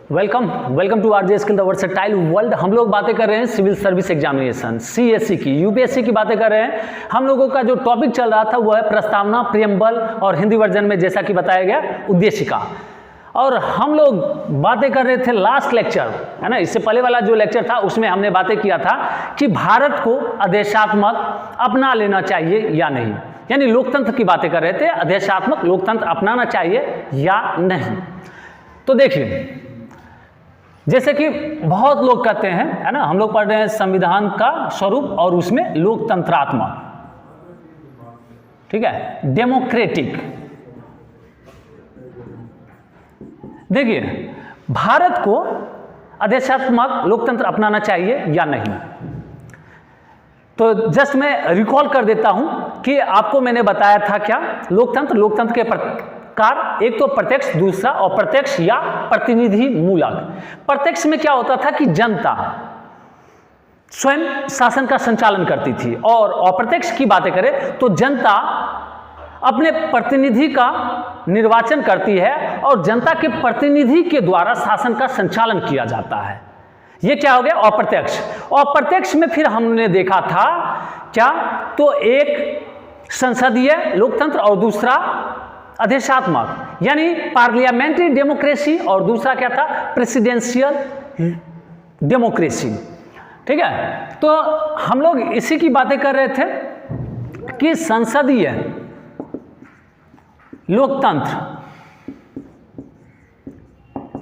Welcome to RJ skill the versatile world. हम लोग बातें कर रहे हैं सिविल सर्विस एग्जामिनेशन सीएससी की, यूपीएससी की बातें कर रहे हैं। हम लोगों का जो टॉपिक चल रहा था वो है प्रस्तावना, प्रियम्बल और हिंदी वर्जन में जैसा कि बताया गया उद्देशिका। और हम लोग बातें कर रहे थे लास्ट लेक्चर, है ना, इससे पहले वाला जो लेक्चर था उसमें हमने बातें किया था कि भारत को आदेशात्मक अपना लेना चाहिए या नहीं, यानी लोकतंत्र की बातें कर रहे थे, आदेशात्मक लोकतंत्र अपनाना चाहिए या नहीं। तो देखिए, जैसे कि बहुत लोग कहते हैं, है ना, हम लोग पढ़ रहे हैं संविधान का स्वरूप और उसमें लोकतंत्रात्मक, ठीक है, डेमोक्रेटिक। देखिए, भारत को आदेशात्मक लोकतंत्र अपनाना चाहिए या नहीं। तो जस्ट मैं रिकॉल कर देता हूं कि आपको मैंने बताया था क्या, लोकतंत्र के प्रकार, एक तो प्रत्यक्ष, दूसरा अप्रत्यक्ष या प्रतिनिधि मूलक। प्रत्यक्ष में क्या होता था कि जनता स्वयं शासन का संचालन करती थी, और अप्रत्यक्ष की बातें करें तो जनता अपने प्रतिनिधि का निर्वाचन करती है और जनता के प्रतिनिधि के द्वारा शासन का संचालन किया जाता है। ये क्या हो गया, अप्रत्यक्ष। अप्रत्यक्ष में फिर हमने देखा था क्या, तो एक संसदीय लोकतंत्र और दूसरा आदेशात्मक, यानी पार्लियामेंट्री डेमोक्रेसी, और दूसरा क्या था, प्रेसिडेंशियल डेमोक्रेसी। ठीक है, तो हम लोग इसी की बातें कर रहे थे कि संसदीय लोकतंत्र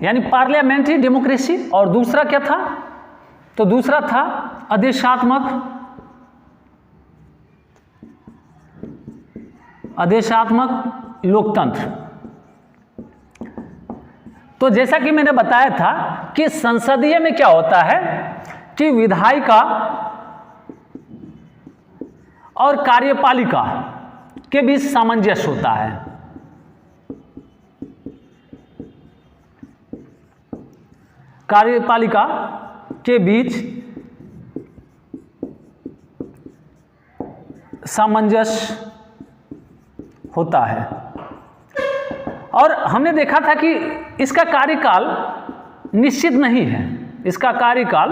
यानी पार्लियामेंट्री डेमोक्रेसी, और दूसरा क्या था, तो दूसरा था आदेशात्मक लोकतंत्र। तो जैसा कि मैंने बताया था कि संसदीय में क्या होता है कि विधायिका और कार्यपालिका के बीच सामंजस्य होता है। कार्यपालिका के बीच सामंजस्य होता है, और हमने देखा था कि इसका कार्यकाल निश्चित नहीं है, इसका कार्यकाल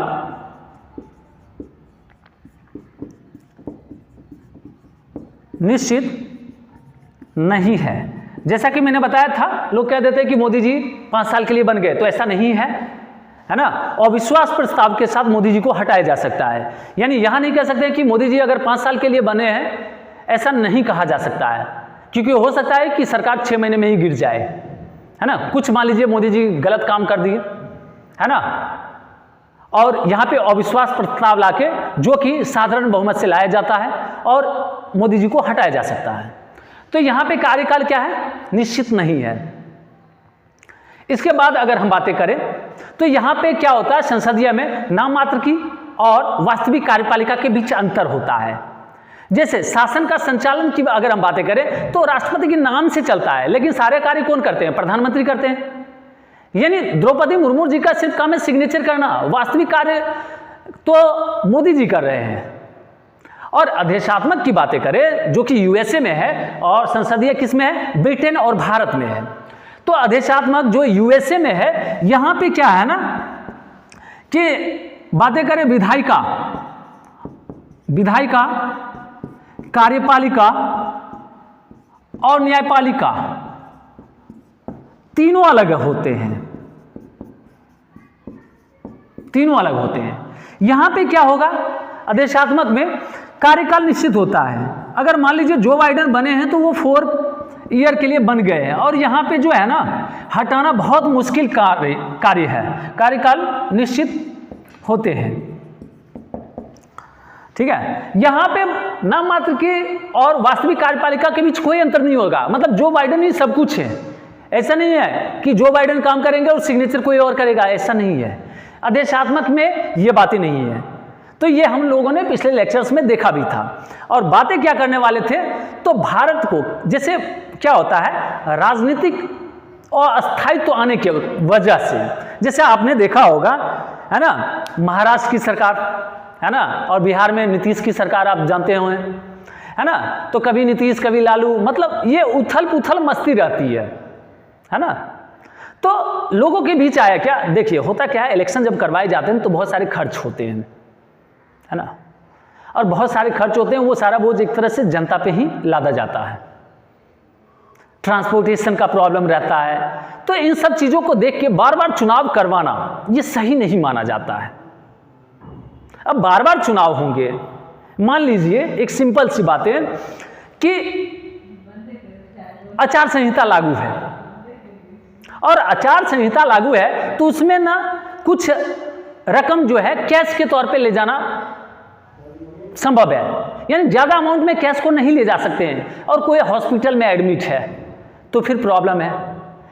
निश्चित नहीं है। जैसा कि मैंने बताया था, लोग कह देते हैं कि मोदी जी 5 साल के लिए बन गए, तो ऐसा नहीं है ना। अविश्वास प्रस्ताव के साथ मोदी जी को हटाया जा सकता है, यानी यहां नहीं कह सकते कि मोदी जी अगर 5 साल के लिए बने हैं, ऐसा नहीं कहा जा सकता है, क्योंकि हो सकता है कि सरकार 6 महीने में ही गिर जाए, है ना। कुछ मान लीजिए मोदी जी गलत काम कर दिए, है ना, और यहां पे अविश्वास प्रस्ताव लाके, जो कि साधारण बहुमत से लाया जाता है, और मोदी जी को हटाया जा सकता है। तो यहां पे कार्यकाल क्या है, निश्चित नहीं है। इसके बाद अगर हम बातें करें तो यहां पे क्या होता है, संसदीय में नाम मात्र की और वास्तविक कार्यपालिका के बीच अंतर होता है। जैसे शासन का संचालन की अगर हम बातें करें तो राष्ट्रपति के नाम से चलता है, लेकिन सारे कार्य कौन करते हैं, प्रधानमंत्री करते हैं। यानी द्रौपदी मुर्मू जी का सिर्फ काम है सिग्नेचर करना, वास्तविक कार्य तो मोदी जी कर रहे हैं। और आदेशात्मक की बातें करें जो कि यूएसए में है, और संसदीय किस में है, ब्रिटेन और भारत में है। तो आदेशात्मक जो यूएसए में है, यहां पे क्या है ना कि बातें करें विधायिका, कार्यपालिका और न्यायपालिका तीनों अलग होते हैं, तीनों अलग होते हैं। यहां पे क्या होगा, आदेशात्मक में कार्यकाल निश्चित होता है। अगर मान लीजिए जो बाइडेन बने हैं तो वो 4 ईयर के लिए बन गए हैं, और यहाँ पे जो है ना, हटाना बहुत मुश्किल कार्य है, कार्यकाल निश्चित होते हैं। ठीक है, यहाँ पे नाम मात्र के और वास्तविक कार्यपालिका के बीच कोई अंतर नहीं होगा, मतलब जो बाइडेन ही सब कुछ है। ऐसा नहीं है कि जो बाइडेन काम करेंगे और सिग्नेचर कोई और करेगा, ऐसा नहीं है। आदेशात्मक में ये बातें नहीं है। तो ये हम लोगों ने पिछले लेक्चर्स में देखा भी था। और बातें क्या करने वाले थे, तो भारत को जैसे क्या होता है, राजनीतिक और अस्थायित्व आने की वजह से, जैसे आपने देखा होगा, है ना, महाराष्ट्र की सरकार, है ना, और बिहार में नीतीश की सरकार आप जानते होंगे, है ना। तो कभी नीतीश कभी लालू, मतलब ये उथल पुथल मस्ती रहती है ना। तो लोगों के बीच आया क्या, देखिए होता क्या है, इलेक्शन जब करवाए जाते हैं तो बहुत सारे खर्च होते हैं, है ना, और बहुत सारे खर्च होते हैं, वो सारा बोझ एक तरह से जनता पे ही लादा जाता है। ट्रांसपोर्टेशन का प्रॉब्लम रहता है, तो इन सब चीज़ों को देख के बार बार चुनाव करवाना ये सही नहीं माना जाता है। अब बार बार चुनाव होंगे, मान लीजिए एक सिंपल सी बात है कि आचार संहिता लागू है, और आचार संहिता लागू है तो उसमें ना कुछ रकम जो है कैश के तौर पे ले जाना संभव है, यानी ज़्यादा अमाउंट में कैश को नहीं ले जा सकते हैं, और कोई हॉस्पिटल में एडमिट है तो फिर प्रॉब्लम है।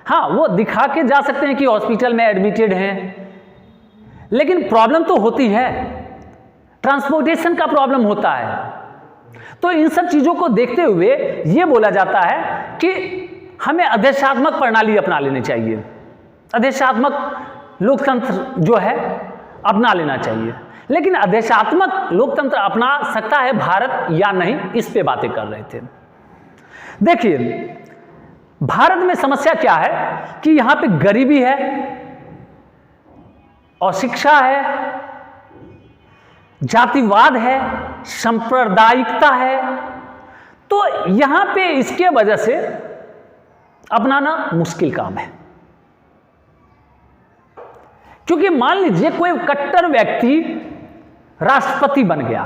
हाँ, वो दिखा के जा सकते हैं कि हॉस्पिटल में एडमिटेड हैं, लेकिन प्रॉब्लम तो होती है, ट्रांसपोर्टेशन का प्रॉब्लम होता है। तो इन सब चीज़ों को देखते हुए ये बोला जाता है कि हमें आदेशात्मक प्रणाली अपना लेनी चाहिए, आदेशात्मक लोकतंत्र जो है अपना लेना चाहिए। लेकिन आदेशात्मक लोकतंत्र अपना सकता है भारत या नहीं, इस पे बातें कर रहे थे। देखिए भारत में समस्या क्या है कि यहां पे गरीबी है, अशिक्षा है, जातिवाद है, सांप्रदायिकता है, तो यहां पे इसके वजह से अपनाना मुश्किल काम है। क्योंकि मान लीजिए कोई कट्टर व्यक्ति राष्ट्रपति बन गया,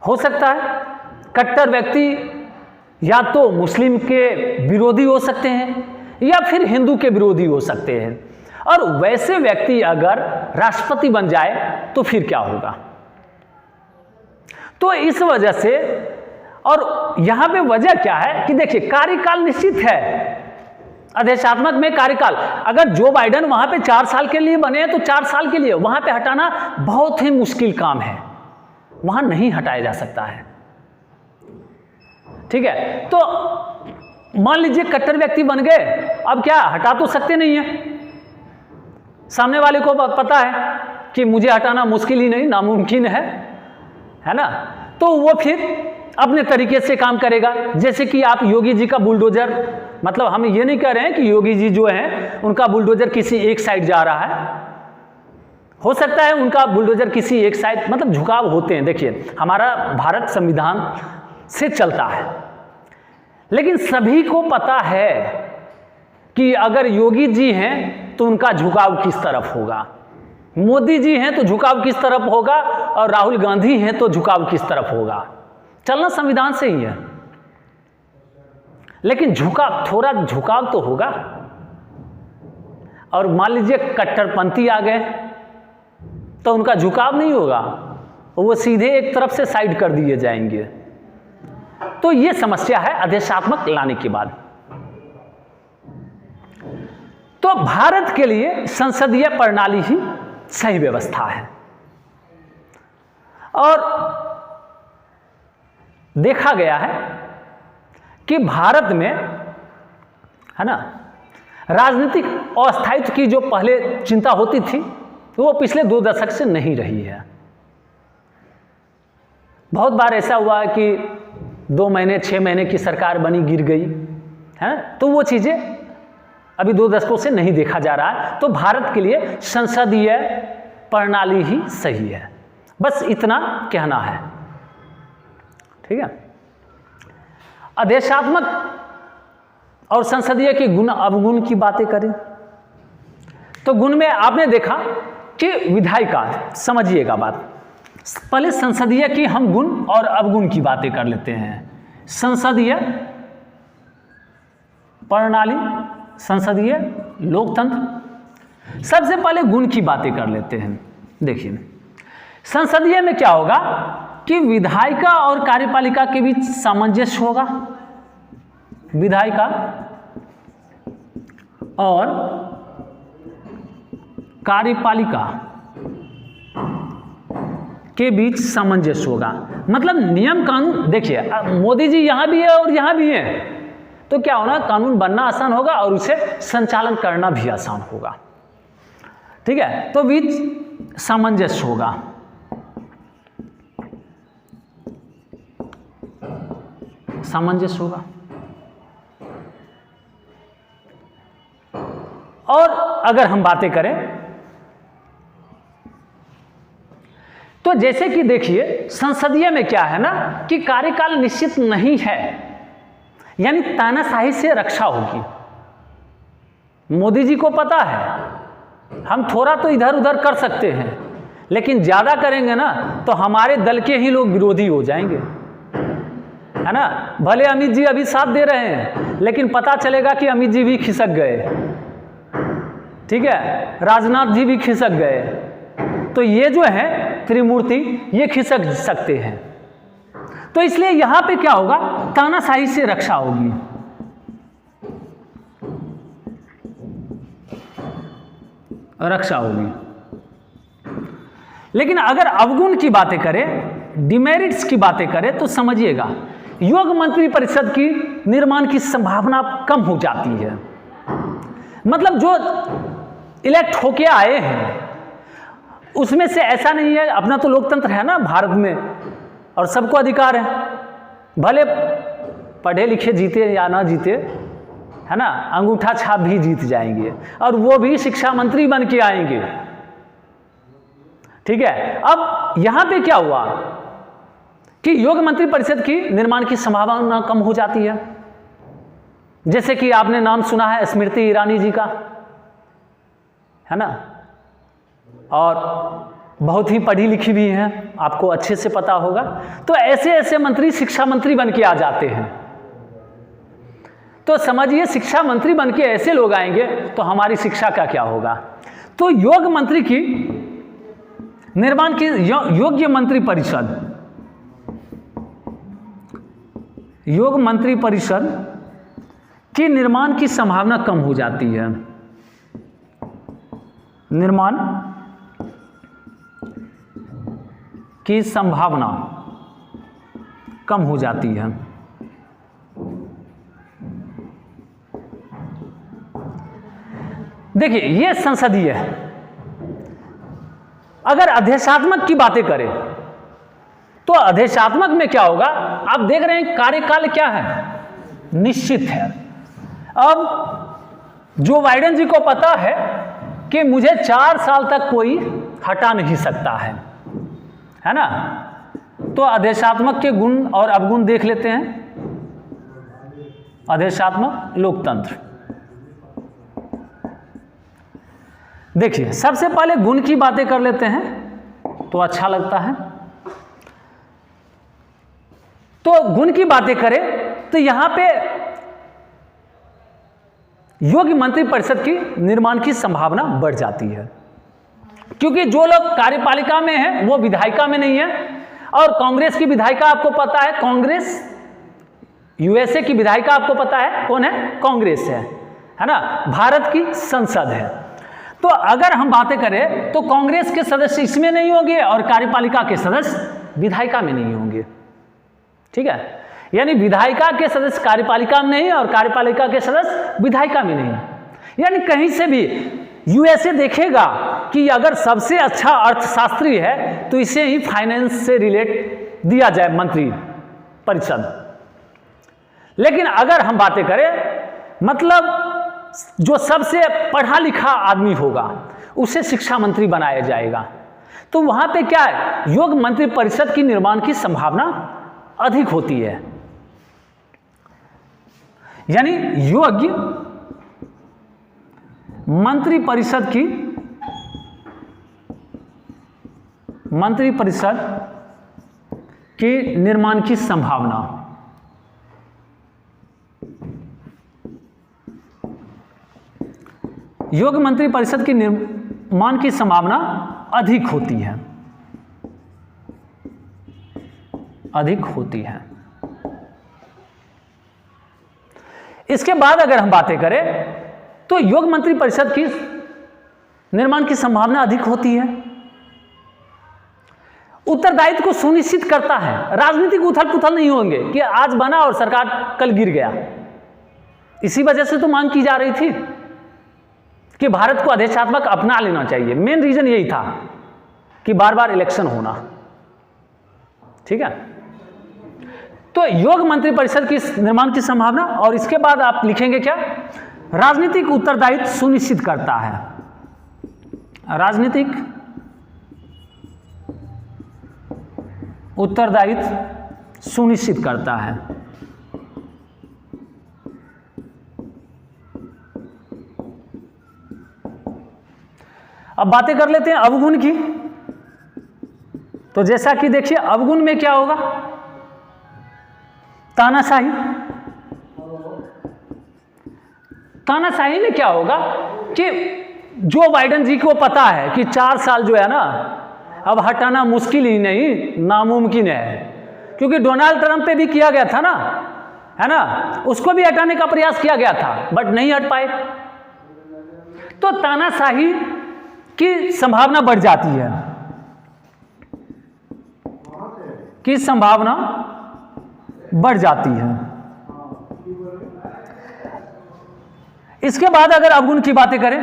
हो सकता है कट्टर व्यक्ति या तो मुस्लिम के विरोधी हो सकते हैं या फिर हिंदू के विरोधी हो सकते हैं, और वैसे व्यक्ति अगर राष्ट्रपति बन जाए तो फिर क्या होगा। तो इस वजह से, और यहां पे वजह क्या है कि देखिए कार्यकाल निश्चित है, आदेशात्मक में कार्यकाल, अगर जो बाइडेन वहां पे 4 साल के लिए बने हैं तो 4 साल के लिए, वहां पे हटाना बहुत ही मुश्किल काम है, वहां नहीं हटाया जा सकता है। ठीक है, तो मान लीजिए कट्टर व्यक्ति बन गए, अब क्या हटा तो सकते नहीं है, सामने वाले को पता है कि मुझे हटाना मुश्किल ही नहीं, नामुमकिन है ना, तो वो फिर अपने तरीके से काम करेगा। जैसे कि आप योगी जी का बुलडोजर, मतलब हम ये नहीं कह रहे हैं कि योगी जी जो हैं उनका बुलडोजर किसी एक साइड जा रहा है, हो सकता है उनका बुलडोजर किसी एक साइड, मतलब झुकाव होते हैं। देखिए हमारा भारत संविधान से चलता है, लेकिन सभी को पता है कि अगर योगी जी हैं तो उनका झुकाव किस तरफ होगा, मोदी जी हैं तो झुकाव किस तरफ होगा, और राहुल गांधी हैं तो झुकाव किस तरफ होगा। चलना संविधान से ही है, लेकिन झुकाव, थोड़ा झुकाव तो होगा। और मान लीजिए कट्टरपंथी आ गए तो उनका झुकाव नहीं होगा, वो सीधे एक तरफ से साइड कर दिए जाएंगे। तो ये समस्या है आदेशात्मक लाने के बाद। तो भारत के लिए संसदीय प्रणाली ही सही व्यवस्था है, और देखा गया है कि भारत में, है ना, राजनीतिक अस्थायित्व की जो पहले चिंता होती थी वो पिछले 2 दशक से नहीं रही है। बहुत बार ऐसा हुआ कि 2 महीने 6 महीने की सरकार बनी, गिर गई, है, तो वो चीजें अभी 2 दशकों से नहीं देखा जा रहा है। तो भारत के लिए संसदीय प्रणाली ही सही है, बस इतना कहना है। ठीक है, आदेशात्मक और संसदीय के गुण अवगुण की बातें करें तो गुण में आपने देखा कि विधायिका, समझिएगा बात, पहले संसदीय की हम गुण और अवगुण की बातें कर लेते हैं। संसदीय प्रणाली, संसदीय लोकतंत्र, सबसे पहले गुण की बातें कर लेते हैं। देखिए संसदीय में क्या होगा कि विधायिका और कार्यपालिका के बीच सामंजस्य होगा, विधायिका और कार्यपालिका के बीच सामंजस्य होगा। मतलब नियम कानून, देखिए मोदी जी यहां भी है और यहां भी है, तो क्या होना, कानून बनना आसान होगा और उसे संचालन करना भी आसान होगा। ठीक है, तो बीच सामंजस्य होगा। सामंजस्य होगा। और अगर हम बातें करें तो जैसे कि देखिए संसदीय में क्या है ना कि कार्यकाल निश्चित नहीं है, यानी तानाशाही से रक्षा होगी। मोदी जी को पता है हम थोड़ा तो इधर उधर कर सकते हैं, लेकिन ज़्यादा करेंगे ना तो हमारे दल के ही लोग विरोधी हो जाएंगे, है ना। भले अमित जी अभी साथ दे रहे हैं, लेकिन पता चलेगा कि अमित जी भी खिसक गए, ठीक है, राजनाथ जी भी खिसक गए, तो ये जो है त्रिमूर्ति ये खिसक सकते हैं। तो इसलिए यहां पे क्या होगा, तानाशाही से रक्षा होगी। रक्षा होगी। लेकिन अगर अवगुण की बातें करें, डिमेरिट्स की बातें करें, तो समझिएगा योग मंत्री परिषद की निर्माण की संभावना कम हो जाती है। मतलब जो इलेक्ट होके आए हैं उसमें से ऐसा नहीं है, अपना तो लोकतंत्र है ना भारत में और सबको अधिकार है, भले पढ़े लिखे जीते या ना जीते, है ना, अंगूठा छाप भी जीत जाएंगे और वो भी शिक्षा मंत्री बन के आएंगे, ठीक है। अब यहां पे क्या हुआ कि योग मंत्री परिषद की निर्माण की संभावना कम हो जाती है। जैसे कि आपने नाम सुना है स्मृति ईरानी जी का, है ना, और बहुत ही पढ़ी लिखी भी हैं, आपको अच्छे से पता होगा। तो ऐसे ऐसे मंत्री शिक्षा मंत्री बन के आ जाते हैं। तो समझिए शिक्षा मंत्री बन के ऐसे लोग आएंगे तो हमारी शिक्षा का क्या होगा। तो योग मंत्री की निर्माण की योग्य मंत्री परिषद, योग मंत्री परिषद की निर्माण की संभावना कम हो जाती है। निर्माण की संभावना कम हो जाती है। देखिए ये संसदीय है। अगर अध्यक्षात्मक की बातें करें तो अध्यक्षात्मक में क्या होगा, आप देख रहे हैं कार्यकाल क्या है, निश्चित है। अब जो बाइडेन जी को पता है कि मुझे 4 साल तक कोई हटा नहीं सकता है ना, तो अध्यक्षात्मक के गुण और अवगुण देख लेते हैं। अध्यक्षात्मक लोकतंत्र, देखिए सबसे पहले गुण की बातें कर लेते हैं तो अच्छा लगता है। तो गुण की बातें करें तो यहां पे योग्य मंत्री परिषद की निर्माण की संभावना बढ़ जाती है, क्योंकि जो लोग कार्यपालिका में हैं वो विधायिका में नहीं है। और कांग्रेस की विधायिका आपको पता है, कांग्रेस यूएसए की विधायिका आपको पता है कौन है, कांग्रेस है ना, भारत की संसद है। तो अगर हम बातें करें तो कांग्रेस के सदस्य इसमें नहीं होंगे और कार्यपालिका के सदस्य विधायिका में नहीं होंगे, ठीक है। यानी विधायिका के सदस्य कार्यपालिका में नहीं और कार्यपालिका के सदस्य विधायिका में नहीं। यानी कहीं से भी यूएसए देखेगा कि अगर सबसे अच्छा अर्थशास्त्री है तो इसे ही फाइनेंस से रिलेट दिया जाए मंत्री परिषद। लेकिन अगर हम बातें करें मतलब जो सबसे पढ़ा लिखा आदमी होगा उसे शिक्षा मंत्री बनाया जाएगा, तो वहां पे क्या है, योग मंत्री परिषद की निर्माण की संभावना अधिक होती है। यानी योग्य मंत्री परिषद की निर्माण की संभावना योग मंत्री परिषद की निर्माण की संभावना अधिक होती है, अधिक होती है। इसके बाद अगर हम बातें करें तो योग मंत्री परिषद की निर्माण की संभावना अधिक होती है, उत्तरदायित्व को सुनिश्चित करता है। राजनीतिक उथल पुथल नहीं होंगे कि आज बना और सरकार कल गिर गया। इसी वजह से तो मांग की जा रही थी कि भारत को अध्यक्षात्मक अपना लेना चाहिए। मेन रीजन यही था कि बार बार इलेक्शन होना, ठीक है। तो योग मंत्री परिषद की निर्माण की संभावना, और इसके बाद आप लिखेंगे क्या, राजनीतिक उत्तरदायित्व सुनिश्चित करता है। राजनीतिक उत्तरदायित्व सुनिश्चित करता है। अब बातें कर लेते हैं अवगुण की। तो जैसा कि देखिए अवगुण में क्या होगा, तानाशाही। तानाशाही में क्या होगा कि जो बाइडेन जी को पता है कि 4 साल जो है ना अब हटाना मुश्किल ही नहीं नामुमकिन है, क्योंकि डोनाल्ड ट्रंप पे भी किया गया था ना, है ना, उसको भी हटाने का प्रयास किया गया था बट नहीं हट पाए। तो तानाशाही की संभावना बढ़ जाती है, की संभावना बढ़ जाती है। इसके बाद अगर अवगुण की बातें करें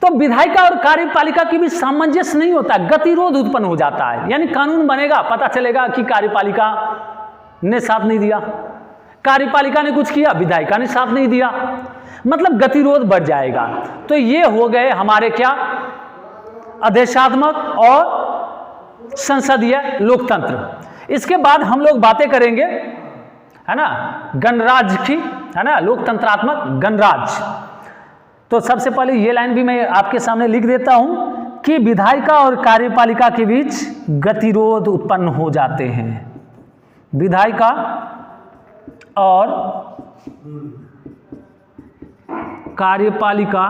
तो विधायिका और कार्यपालिका के बीच सामंजस्य नहीं होता, गतिरोध उत्पन्न हो जाता है। यानी कानून बनेगा, पता चलेगा कि कार्यपालिका ने साथ नहीं दिया, कार्यपालिका ने कुछ किया, विधायिका ने साथ नहीं दिया, मतलब गतिरोध बढ़ जाएगा। तो ये हो गए हमारे क्या, आदेशात्मक और संसदीय लोकतंत्र। इसके बाद हम लोग बातें करेंगे, है ना, गणराज्य की, है ना, लोकतंत्रात्मक गणराज्य। तो सबसे पहले ये लाइन भी मैं आपके सामने लिख देता हूं कि विधायिका और कार्यपालिका के बीच गतिरोध उत्पन्न हो जाते हैं। विधायिका और कार्यपालिका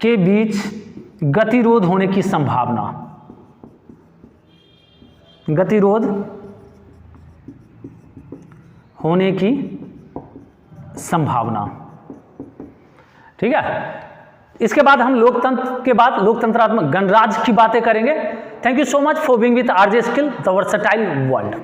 के बीच गतिरोध होने की संभावना, गतिरोध होने की संभावना, ठीक है। इसके बाद हम लोकतंत्र के बाद लोकतंत्रात्मक गणराज्य की बातें करेंगे। Thank you so much for being with RJ skill the versatile world.